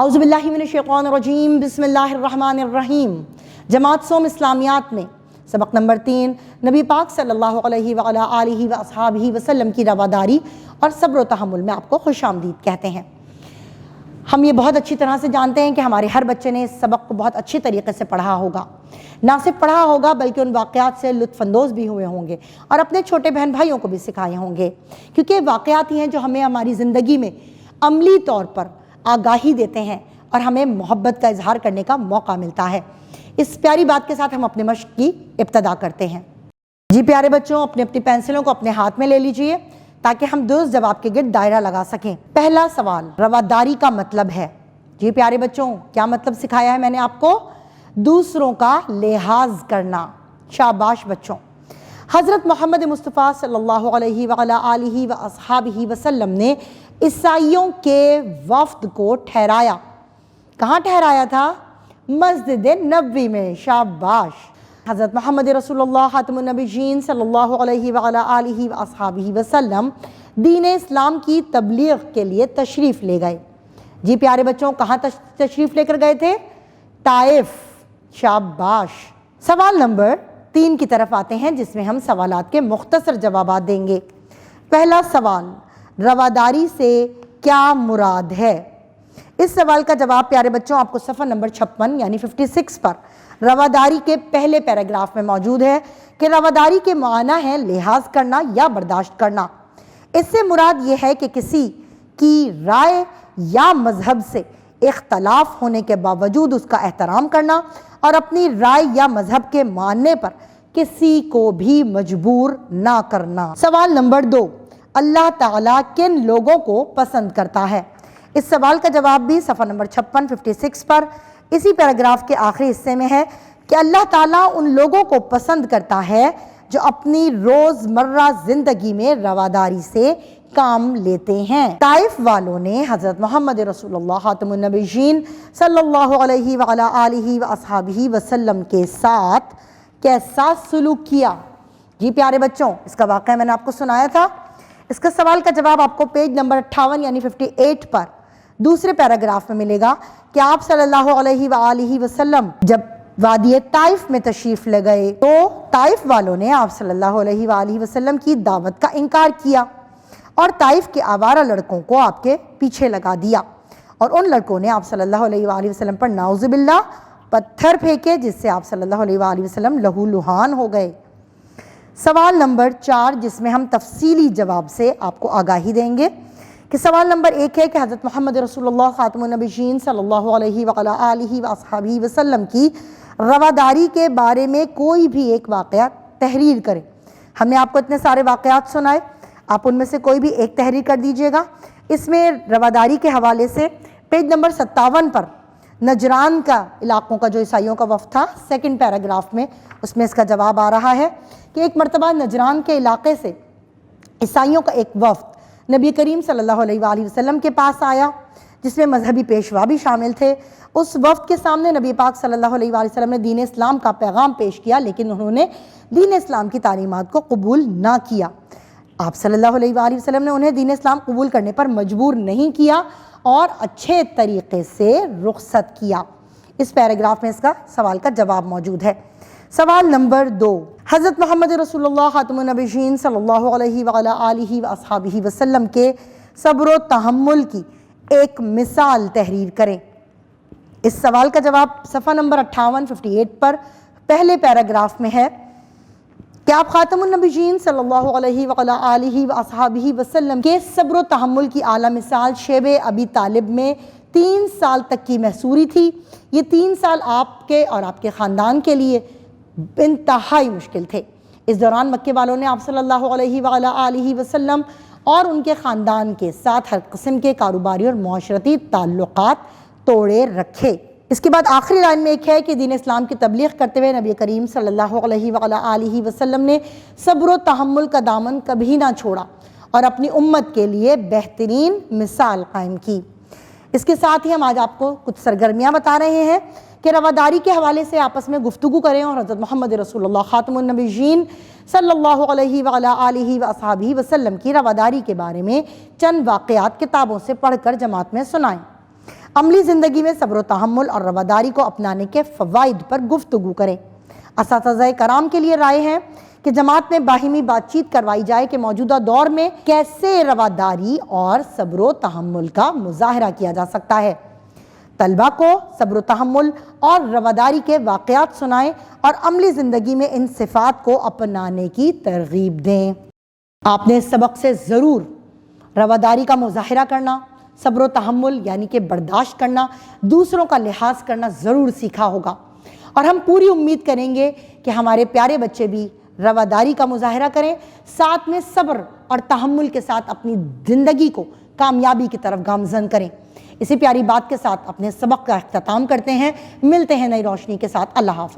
اعوذ باللہ من الشیطان الرجیم، بسم اللہ الرحمن الرحیم۔ جماعت سوم اسلامیات میں سبق نمبر 3، نبی پاک صلی اللہ علیہ وآلہ آلہ وصحبہ وسلم کی رواداری اور صبر و تحمل میں آپ کو خوش آمدید کہتے ہیں۔ ہم یہ بہت اچھی طرح سے جانتے ہیں کہ ہمارے ہر بچے نے اس سبق کو بہت اچھی طریقے سے پڑھا ہوگا، نہ صرف پڑھا ہوگا بلکہ ان واقعات سے لطف اندوز بھی ہوئے ہوں گے اور اپنے چھوٹے بہن بھائیوں کو بھی سکھائے ہوں گے، کیونکہ واقعات ہی ہیں جو ہمیں ہماری زندگی میں عملی طور پر آگاہی دیتے ہیں اور ہمیں محبت کا اظہار کرنے کا موقع ملتا ہے۔ اس پیاری بات کے ساتھ ہم اپنے مشق کی ابتدا کرتے ہیں۔ جی پیارے بچوں، اپنی اپنی پینسلوں کو اپنے ہاتھ میں لے لیجئے تاکہ ہم درست جواب کے گرد دائرہ لگا سکیں۔ پہلا سوال، رواداری کا مطلب ہے۔ جی پیارے بچوں، کیا مطلب سکھایا ہے میں نے آپ کو؟ دوسروں کا لحاظ کرنا۔ شاباش بچوں۔ حضرت محمد مصطفیٰ صلی اللہ علیہ وآلہ آلہ وصحبہ وسلم نے عیسائیوں کے وفد کو ٹھہرایا۔ کہاں ٹھہرایا تھا؟ مسجد نبوی میں۔ شاباش۔ حضرت محمد رسول اللہ خاتم النبیین صلی اللہ علیہ وآلہ آلہ وصحبہ وسلم دین اسلام کی تبلیغ کے لیے تشریف لے گئے۔ جی پیارے بچوں، کہاں تشریف لے کر گئے تھے؟ طائف۔ شاباش۔ سوال نمبر 3 کی طرف آتے ہیں جس میں ہم سوالات کے مختصر جوابات دیں گے۔ پہلا سوال، رواداری سے کیا مراد ہے؟ اس سوال کا جواب پیارے بچوں آپ کو صفحہ نمبر 56 یعنی 56 پر رواداری کے پہلے پیراگراف میں موجود ہے کہ رواداری کے معنی ہے لحاظ کرنا یا برداشت کرنا۔ اس سے مراد یہ ہے کہ کسی کی رائے یا مذہب سے اختلاف ہونے کے باوجود اس کا احترام کرنا اور اپنی رائے یا مذہب کے ماننے پر کسی کو بھی مجبور نہ کرنا۔ سوال نمبر 2، اللہ تعالیٰ کن لوگوں کو پسند کرتا ہے؟ اس سوال کا جواب بھی صفحہ نمبر 56 پر اسی پیراگراف کے آخری حصے میں ہے کہ اللہ تعالیٰ ان لوگوں کو پسند کرتا ہے جو اپنی روزمرہ زندگی میں رواداری سے کام لیتے ہیں۔ طائف والوں نے حضرت محمد رسول اللہ خاتم النبیین صلی اللہ علیہ وآلہ آلہ وصحبہ وسلم کے ساتھ کیسا سلوک کیا؟ جی پیارے بچوں، اس کا واقعہ میں نے آپ کو سنایا تھا۔ اس کا سوال کا جواب آپ کو پیج نمبر 58 یعنی 58 پر دوسرے پیراگراف میں ملے گا کہ آپ صلی اللہ علیہ وآلہ وسلم جب وادی طائف میں تشریف لے گئے تو طائف والوں نے آپ صلی اللہ علیہ وآلہ وسلم کی دعوت کا انکار کیا اور طائف کے آوارہ لڑکوں کو آپ کے پیچھے لگا دیا اور ان لڑکوں نے آپ صلی اللہ علیہ وآلہ وسلم پر نعوذ باللہ پتھر پھینکے جس سے آپ صلی اللہ علیہ وآلہ وسلم لہو لہان ہو گئے۔ سوال نمبر 4 جس میں ہم تفصیلی جواب سے آپ کو آگاہی دیں گے کہ سوال نمبر 1 ہے کہ حضرت محمد رسول اللہ خاتم النبیین صلی اللہ علیہ وآلہ آلہ وصحبہ وسلم کی رواداری کے بارے میں کوئی بھی ایک واقعہ تحریر کریں۔ ہم نے آپ کو اتنے سارے واقعات سنائے، آپ ان میں سے کوئی بھی ایک تحریر کر دیجئے گا۔ اس میں رواداری کے حوالے سے پیج نمبر 57 پر نجران کا علاقوں کا جو عیسائیوں کا وفد تھا، سیکنڈ پیراگراف میں اس میں اس کا جواب آ رہا ہے کہ ایک مرتبہ نجران کے علاقے سے عیسائیوں کا ایک وفد نبی کریم صلی اللہ علیہ وآلہ وسلم کے پاس آیا جس میں مذہبی پیشوا بھی شامل تھے۔ اس وفد کے سامنے نبی پاک صلی اللہ علیہ وآلہ وسلم نے دین اسلام کا پیغام پیش کیا، لیکن انہوں نے دین اسلام کی تعلیمات کو قبول نہ کیا۔ آپ صلی اللہ علیہ وآلہ وسلم نے انہیں دین اسلام قبول کرنے پر مجبور نہیں کیا اور اچھے طریقے سے رخصت کیا۔ اس پیراگراف میں اس کا سوال کا جواب موجود ہے۔ سوال نمبر 2، حضرت محمد رسول اللہ خاتم النبیین صلی اللہ علیہ وآلہ آلہ وصحبہ وسلم کے صبر و تحمل کی ایک مثال تحریر کریں۔ اس سوال کا جواب صفحہ نمبر 58 پر پہلے پیراگراف میں ہے کہ آپ خاتم النبیین صلی اللہ علیہ وآلہ آلہ وصحبہ وسلم کے صبر و تحمل کی اعلیٰ مثال شیب ابی طالب میں 3 سال تک کی محصوری تھی۔ یہ 3 سال آپ کے اور آپ کے خاندان کے لیے انتہائی مشکل تھے۔ اس دوران مکے والوں نے آپ صلی اللہ علیہ وآلہ آلہ وسلم اور ان کے خاندان کے ساتھ ہر قسم کے کاروباری اور معاشرتی تعلقات توڑے رکھے۔ اس کے بعد آخری لائن میں ایک ہے کہ دین اسلام کی تبلیغ کرتے ہوئے نبی کریم صلی اللہ علیہ وآلہ آلہ وسلم نے صبر و تحمل کا دامن کبھی نہ چھوڑا اور اپنی امت کے لیے بہترین مثال قائم کی۔ اس کے ساتھ ہی ہم آج آپ کو کچھ سرگرمیاں بتا رہے ہیں کہ رواداری کے حوالے سے آپس میں گفتگو کریں اور حضرت محمد رسول اللہ خاتم النبیین صلی اللہ علیہ وآلہ آلہ وصحبہ وسلم کی رواداری کے بارے میں چند واقعات کتابوں سے پڑھ کر جماعت میں سنائیں۔ عملی زندگی میں صبر و تحمل اور رواداری کو اپنانے کے فوائد پر گفتگو کریں۔ اساتذہ کرام کے لیے رائے ہے کہ جماعت میں باہمی بات چیت کروائی جائے کہ موجودہ دور میں کیسے رواداری اور صبر و تحمل کا مظاہرہ کیا جا سکتا ہے۔ طلبہ کو صبر و تحمل اور رواداری کے واقعات سنائیں اور عملی زندگی میں ان صفات کو اپنانے کی ترغیب دیں۔ آپ نے اس سبق سے ضرور رواداری کا مظاہرہ کرنا، صبر و تحمل یعنی کہ برداشت کرنا، دوسروں کا لحاظ کرنا ضرور سیکھا ہوگا، اور ہم پوری امید کریں گے کہ ہمارے پیارے بچے بھی رواداری کا مظاہرہ کریں، ساتھ میں صبر اور تحمل کے ساتھ اپنی زندگی کو کامیابی کی طرف گامزن کریں۔ اسی پیاری بات کے ساتھ اپنے سبق کا اختتام کرتے ہیں، ملتے ہیں نئی روشنی کے ساتھ۔ اللہ حافظ۔